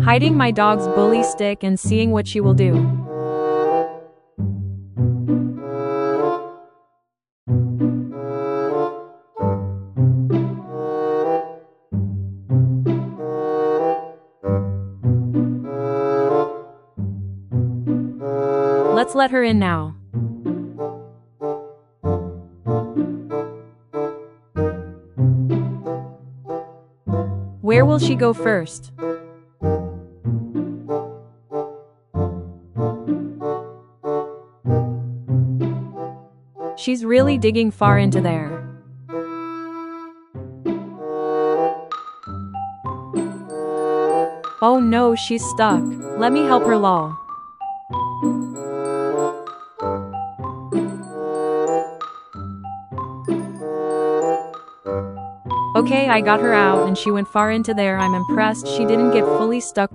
hiding my dog's bully stick and seeing what she will do. Let's let her in now. Where will she go first? She's really digging far into there. Oh no, she's stuck. Let me help her, lol. Okay, I got her out and she went far into there. I'm impressed she didn't get fully stuck.